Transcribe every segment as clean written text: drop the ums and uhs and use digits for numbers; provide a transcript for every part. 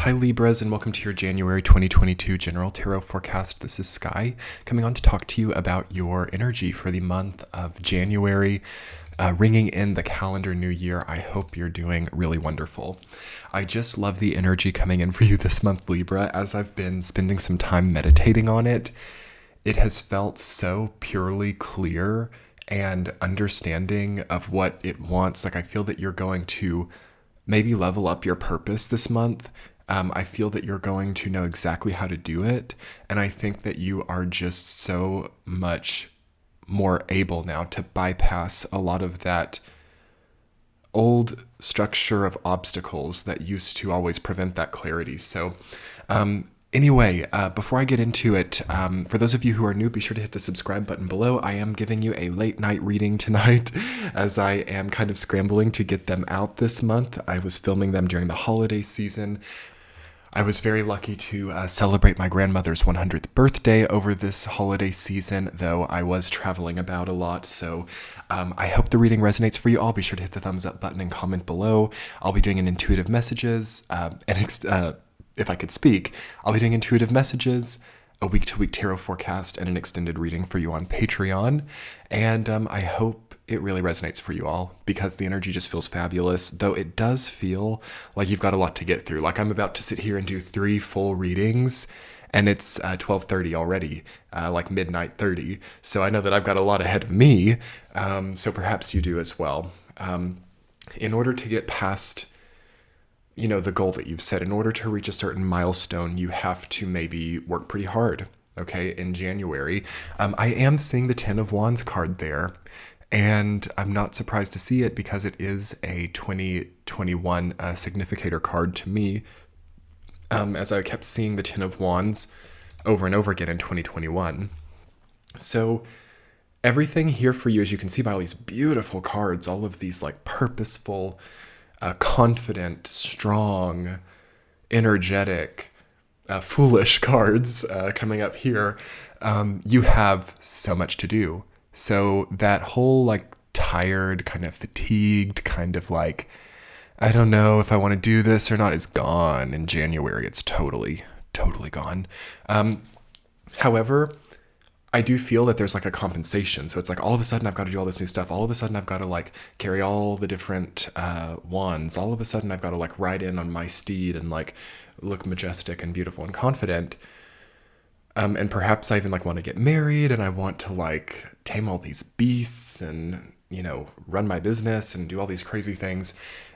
Hi Libras, and welcome to your January 2022 General Tarot Forecast. This is Sky, coming on to talk to you about your energy for the month of January, ringing in the calendar new year. I hope you're doing really wonderful. I just love the energy coming in for you this month, Libra. As I've been spending some time meditating on it, it has felt so purely clear and understanding of what it wants. Like, I feel that you're going to maybe level up your purpose this month. I feel that you're going to know exactly how to do it. And I think that you are just so much more able now to bypass a lot of that old structure of obstacles that used to always prevent that clarity. So, anyway, before I get into it, for those of you who are new, be sure to hit the subscribe button below. I am giving you a late night reading tonight as I am kind of scrambling to get them out this month. I was filming them during the holiday season. I was very lucky to celebrate my grandmother's 100th birthday over this holiday season, though I was traveling about a lot. So I hope the reading resonates for you all. Be sure to hit the thumbs up button and comment below. I'll be doing an intuitive messages, if I could speak, I'll be doing intuitive messages, a week-to-week tarot forecast, and an extended reading for you on Patreon. And I hope it really resonates for you all because the energy just feels fabulous, though it does feel like you've got a lot to get through. Like, I'm about to sit here and do 3 full readings, and it's 12:30 already, like midnight 30. So I know that I've got a lot ahead of me, so perhaps you do as well. In order to get past the goal that you've set, in order to reach a certain milestone, you have to maybe work pretty hard, okay, in January. I am seeing the 10 of Wands card there, and I'm not surprised to see it because it is a 2021 significator card to me, as I kept seeing the 10 of Wands over and over again in 2021. So everything here for you, as you can see by all these beautiful cards, all of these like purposeful, confident, strong, energetic, foolish cards coming up here, you have so much to do. So that whole like tired, kind of fatigued, kind of like, I don't know if I want to do this or not, is gone in January. It's totally gone. However, I do feel that there's like a compensation. So it's like all of a sudden I've got to do all this new stuff. All of a sudden I've got to like carry all the different wands. All of a sudden I've got to like ride in on my steed and like look majestic and beautiful and confident. And perhaps I even like want to get married and I want to like tame all these beasts and, run my business and do all these crazy things.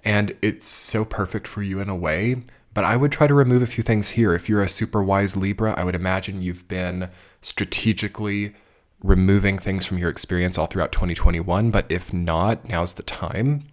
And it's so perfect for you in a way. But I would try to remove a few things here. If you're a super wise Libra, I would imagine you've been strategically removing things from your experience all throughout 2021. But if not, now's the time.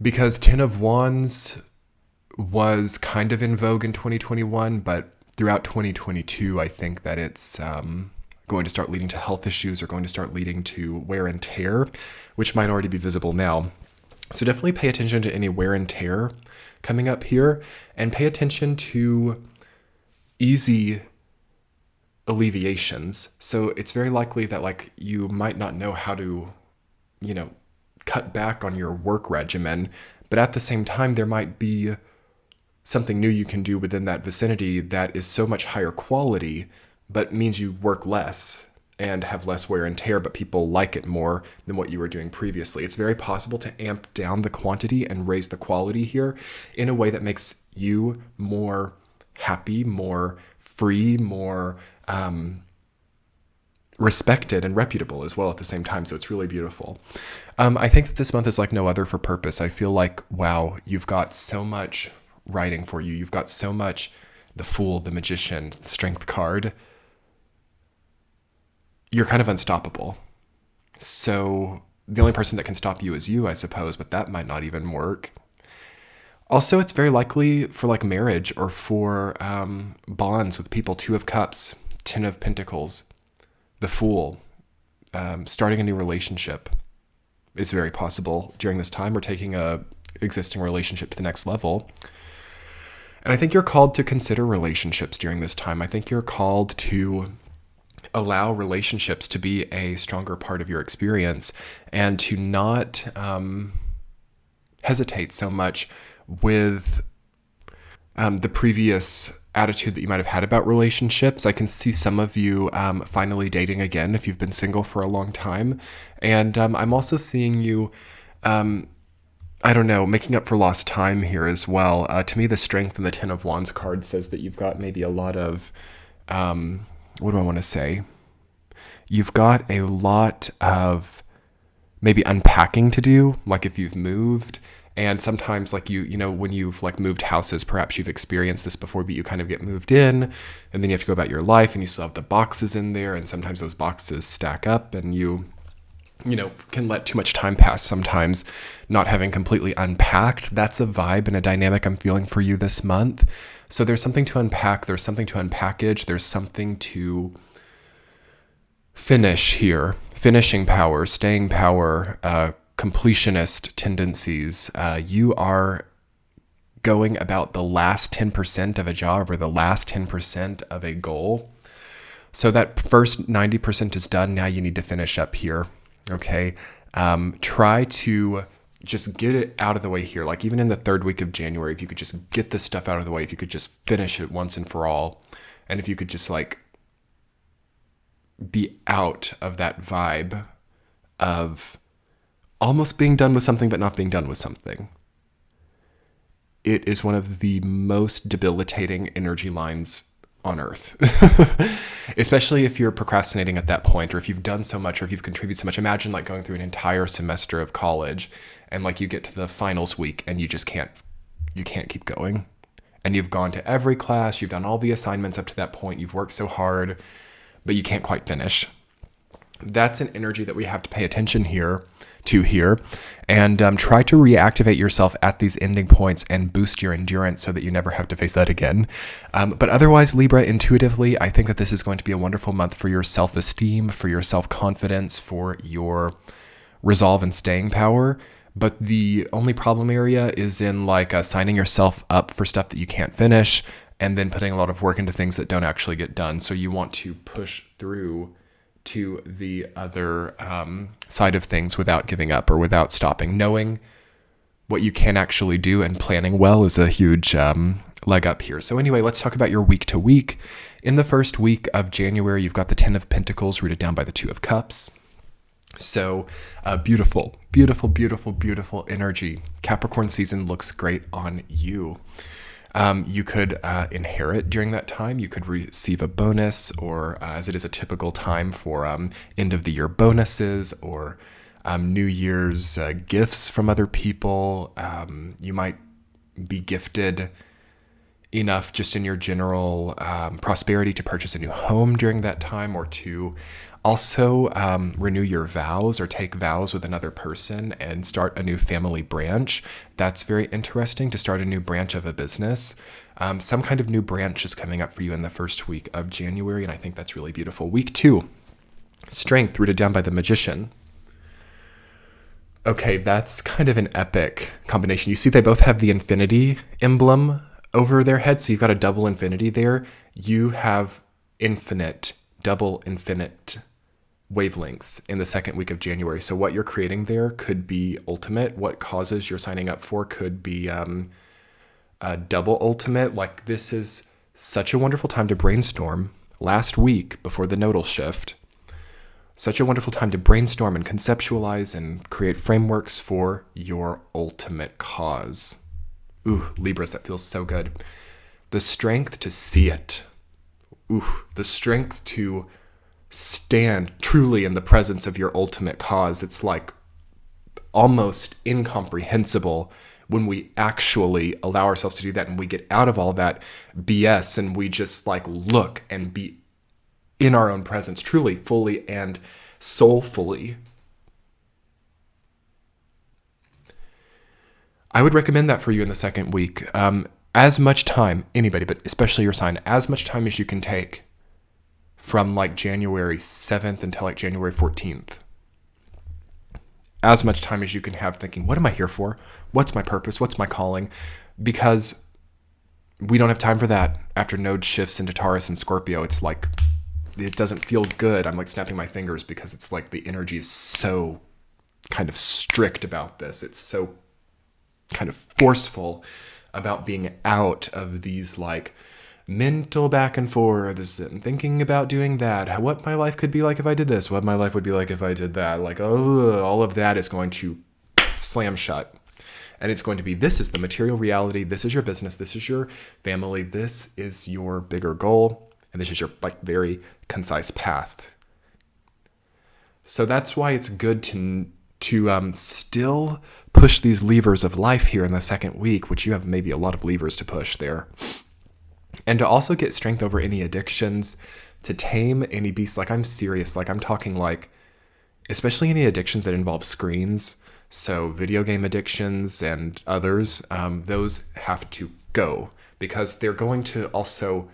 Because 10 of Wands was kind of in vogue in 2021, but throughout 2022, I think that it's going to start leading to health issues or going to start leading to wear and tear, which might already be visible now. So definitely pay attention to any wear and tear coming up here, and pay attention to easy alleviations. So it's very likely that like you might not know how to, cut back on your work regimen, but at the same time, there might be something new you can do within that vicinity that is so much higher quality, but means you work less and have less wear and tear, but people like it more than what you were doing previously. It's very possible to amp down the quantity and raise the quality here in a way that makes you more happy, more free, more respected and reputable as well at the same time. So it's really beautiful. I think that this month is like no other for purpose. I feel like, wow, you've got so much writing for you. You've got so much, the Fool, the Magician, the Strength card. You're kind of unstoppable. So the only person that can stop you is you, I suppose, but that might not even work. Also, it's very likely for like marriage or for bonds with people. 2 of Cups, 10 of Pentacles, the Fool, starting a new relationship is very possible during this time, or taking a existing relationship to the next level. And I think you're called to consider relationships during this time. I think you're called to allow relationships to be a stronger part of your experience and to not hesitate so much with the previous attitude that you might have had about relationships. I can see some of you finally dating again if you've been single for a long time. And I'm also seeing you, I don't know, making up for lost time here as well. To me, the Strength and the Ten of Wands card says that you've got maybe a lot of, what do I want to say? You've got a lot of maybe unpacking to do, like if you've moved. And sometimes like you know, when you've like moved houses, perhaps you've experienced this before, but you kind of get moved in and then you have to go about your life and you still have the boxes in there. And sometimes those boxes stack up and you know, can let too much time pass sometimes, not having completely unpacked. That's a vibe and a dynamic I'm feeling for you this month. So there's something to unpack. There's something to unpackage. There's something to finish here. Finishing power, staying power, completionist tendencies. You are going about the last 10% of a job or the last 10% of a goal. So that first 90% is done. Now you need to finish up here. Okay. Try to just get it out of the way here. Like even in the third week of January, if you could just get this stuff out of the way, if you could just finish it once and for all. And if you could just like be out of that vibe of almost being done with something, but not being done with something. It is one of the most debilitating energy lines on earth, especially if you're procrastinating at that point, or if you've done so much, or if you've contributed so much. Imagine like going through an entire semester of college and like you get to the finals week and you just can't keep going. And you've gone to every class, you've done all the assignments up to that point, you've worked so hard, but you can't quite finish. That's an energy that we have to pay attention to here, and try to reactivate yourself at these ending points and boost your endurance so that you never have to face that again. But otherwise, Libra, intuitively, I think that this is going to be a wonderful month for your self-esteem, for your self-confidence, for your resolve and staying power. But the only problem area is in like signing yourself up for stuff that you can't finish and then putting a lot of work into things that don't actually get done. So you want to push through to the other side of things without giving up or without stopping. Knowing what you can actually do and planning well is a huge leg up here. So anyway, let's talk about your week to week. In the first week of January, you've got the 10 of Pentacles rooted down by the 2 of Cups. So beautiful, beautiful, beautiful, beautiful energy. Capricorn season looks great on you. You could inherit during that time. You could receive a bonus, or as it is a typical time for end of the year bonuses or New Year's gifts from other people. You might be gifted enough just in your general prosperity to purchase a new home during that time, or to also renew your vows or take vows with another person and start a new family branch. That's very interesting, to start a new branch of a business. Some kind of new branch is coming up for you in the first week of January, and I think that's really beautiful. Week 2, Strength rooted down by the Magician. Okay, that's kind of an epic combination. You see they both have the infinity emblem over their head, so you've got a double infinity there. You have infinite, double infinite wavelengths in the second week of January. So what you're creating there could be ultimate. What causes you're signing up for could be a double ultimate. Like, this is such a wonderful time to brainstorm. Last week before the nodal shift, such a wonderful time to brainstorm and conceptualize and create frameworks for your ultimate cause. Ooh, Libras, that feels so good. The strength to see it. Ooh, the strength to stand truly in the presence of your ultimate cause. It's like almost incomprehensible when we actually allow ourselves to do that and we get out of all that BS and we just like look and be in our own presence, truly, fully, and soulfully. I would recommend that for you in the second week. As much time, anybody, but especially your sign, as much time as you can take from like January 7th until like January 14th. As much time as you can have thinking, what am I here for? What's my purpose? What's my calling? Because we don't have time for that after node shifts into Taurus and Scorpio. It's like, it doesn't feel good. I'm like snapping my fingers because it's like the energy is so kind of strict about this. It's so kind of forceful. about being out of these like mental back and forths and thinking about doing that, what my life could be like if I did this, what my life would be like if I did that. Like, oh, all of that is going to slam shut. And it's going to be, this is the material reality. This is your business. This is your family. This is your bigger goal. And this is your like very concise path. So that's why it's good to still push these levers of life here in the second week, which you have maybe a lot of levers to push there. And to also get strength over any addictions, to tame any beasts. Like, I'm serious. Like, I'm talking like, especially any addictions that involve screens. So video game addictions and others, those have to go, because they're going to also,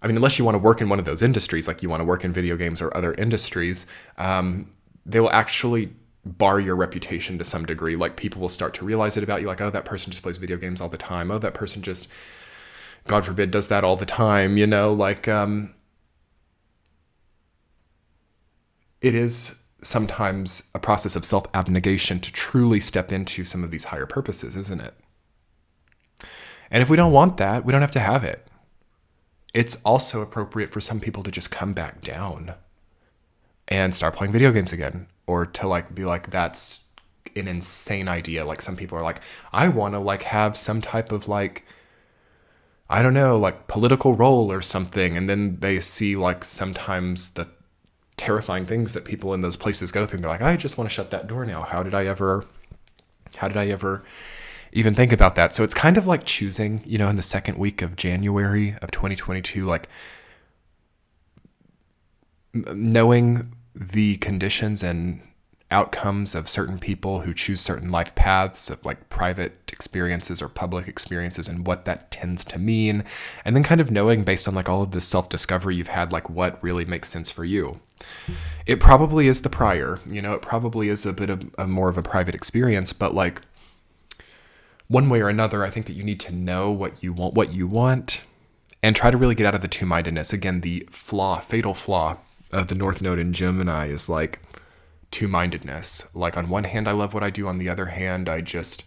unless you want to work in one of those industries, like you want to work in video games or other industries, they will actually bar your reputation to some degree. Like, people will start to realize it about you, like, oh, that person just plays video games all the time. Oh, that person just, God forbid, does that all the time, like, it is sometimes a process of self-abnegation to truly step into some of these higher purposes, isn't it? And if we don't want that, we don't have to have it. It's also appropriate for some people to just come back down and start playing video games again, or to like be like, that's an insane idea. Like, some people are like, I want to like have some type of like, I don't know, like political role or something. And then they see like sometimes the terrifying things that people in those places go through. And they're like, I just want to shut that door now. How did I ever even think about that? So it's kind of like choosing, in the second week of January of 2022, like knowing the conditions and outcomes of certain people who choose certain life paths of like private experiences or public experiences, and what that tends to mean. And then kind of knowing, based on like all of this self-discovery you've had, like what really makes sense for you. It probably is the prior, it probably is a bit of a more of a private experience, but like one way or another, I think that you need to know what you want, and try to really get out of the two-mindedness. Again, the fatal flaw of the North Node in Gemini is like two-mindedness. Like, on one hand, I love what I do. On the other hand, I just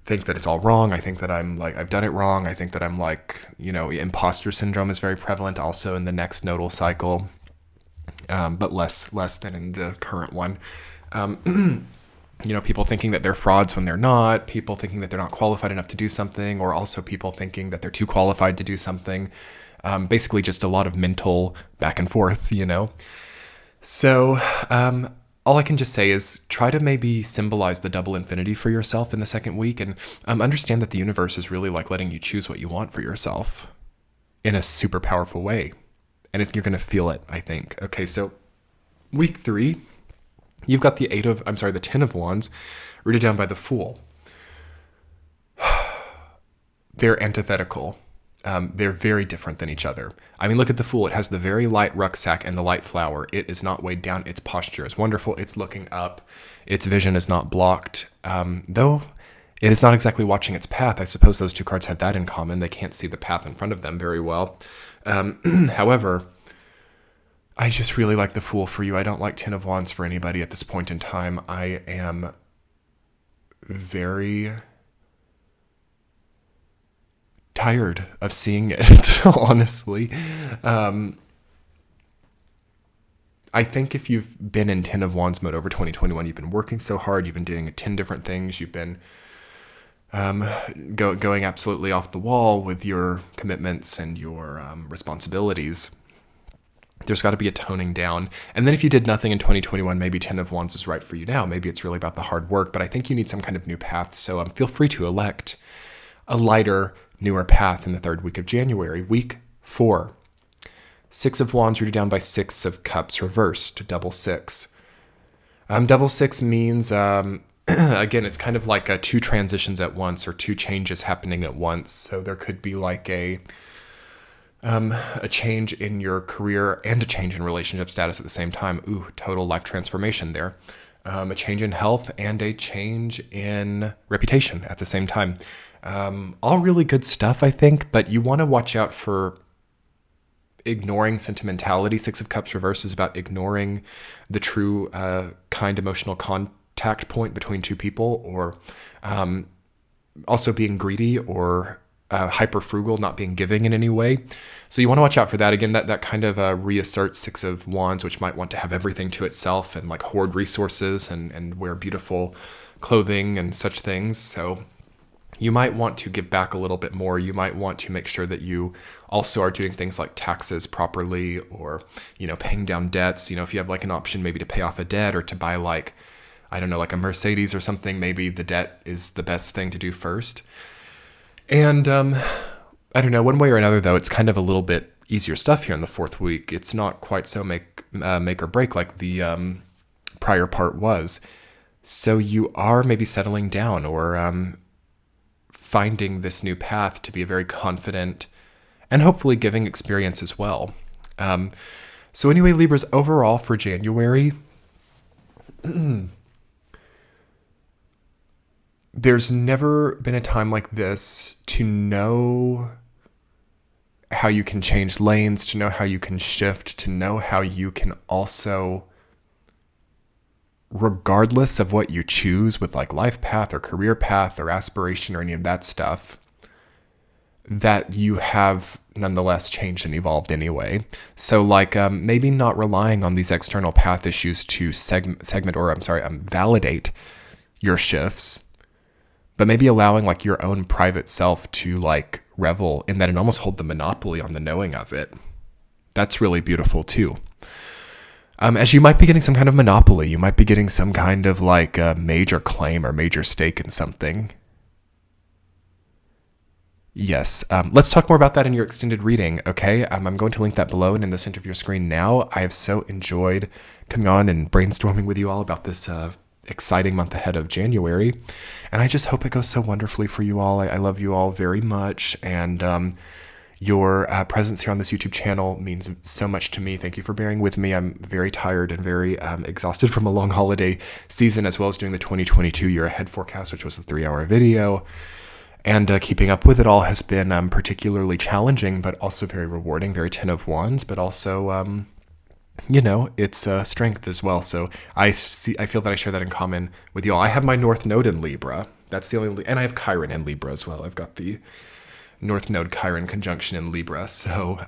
think that it's all wrong. I think that I'm like, I've done it wrong. I think that I'm like, imposter syndrome is very prevalent also in the next nodal cycle. But less than in the current one. People thinking that they're frauds when they're not, people thinking that they're not qualified enough to do something, or also people thinking that they're too qualified to do something. Basically just a lot of mental back and forth, So all I can just say is try to maybe symbolize the double infinity for yourself in the second week, and understand that the universe is really like letting you choose what you want for yourself in a super powerful way. And you're going to feel it, I think. Okay, so week 3, you've got the 10 of Wands rooted down by the Fool. They're antithetical. They're very different than each other. Look at the Fool. It has the very light rucksack and the light flower. It is not weighed down. Its posture is wonderful. It's looking up. Its vision is not blocked. Though it is not exactly watching its path. I suppose those two cards have that in common. They can't see the path in front of them very well. However, I just really like the Fool for you. I don't like 10 of Wands for anybody at this point in time. I am very tired of seeing it, honestly. I think if you've been in 10 of Wands mode over 2021, you've been working so hard, you've been doing 10 different things, you've been going absolutely off the wall with your commitments and your responsibilities. There's got to be a toning down. And then if you did nothing in 2021, maybe 10 of Wands is right for you now. Maybe it's really about the hard work, but I think you need some kind of new path. So feel free to elect a lighter, newer path in the third week of January. Week 4, 6 of Wands rooted down by 6 of Cups reversed, double 6. Double 6 means, again, it's kind of like 2 transitions at once, or 2 changes happening at once. So there could be like a change in your career and a change in relationship status at the same time. Ooh, total life transformation there. A change in health and a change in reputation at the same time. All really good stuff, I think, but you want to watch out for ignoring sentimentality. 6 of Cups reverse is about ignoring the true kind emotional contact point between two people, or also being greedy or hyper frugal, not being giving in any way. So you want to watch out for that. Again, that kind of reasserts Six of Wands, which might want to have everything to itself and like hoard resources and wear beautiful clothing and such things. So you might want to give back a little bit more. You might want to make sure that you also are doing things like taxes properly, or, paying down debts. If you have like an option maybe to pay off a debt or to buy like, I don't know, like a Mercedes or something, maybe the debt is the best thing to do first. And I don't know, one way or another though, it's kind of a little bit easier stuff here in the fourth week. It's not quite so make or break like the prior part was. So you are maybe settling down or finding this new path to be a very confident and hopefully giving experience as well. So anyway, Libras, overall for January, there's never been a time like this to know how you can change lanes, to know how you can shift, to know how you can also, regardless of what you choose with like life path or career path or aspiration or any of that stuff, that you have nonetheless changed and evolved anyway. So like maybe not relying on these external path issues to validate your shifts, but maybe allowing like your own private self to like revel in that and almost hold the monopoly on the knowing of it. That's really beautiful too. As you might be getting some kind of monopoly, you might be getting some kind of like a major claim or major stake in something. Yes, let's talk more about that in your extended reading, okay? I'm going to link that below and in the center of your screen now. I have so enjoyed coming on and brainstorming with you all about this exciting month ahead of January, and I just hope it goes so wonderfully for you all. I love you all very much, and your presence here on this YouTube channel means so much to me. Thank you for bearing with me. I'm very tired and very exhausted from a long holiday season, as well as doing the 2022 year ahead forecast, which was a 3-hour video. And keeping up with it all has been particularly challenging, but also very rewarding, very 10 of Wands, but also, it's strength as well. So I feel that I share that in common with you all. I have my North Node in Libra. That's the only, and I have Chiron in Libra as well. I've got the North Node Chiron conjunction in Libra. So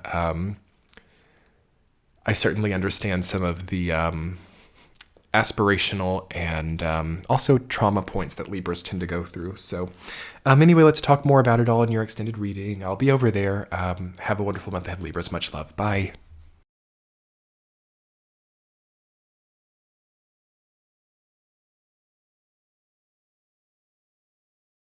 I certainly understand some of the aspirational and also trauma points that Libras tend to go through. So anyway, let's talk more about it all in your extended reading. I'll be over there. Have a wonderful month ahead, Libras. Much love. Bye.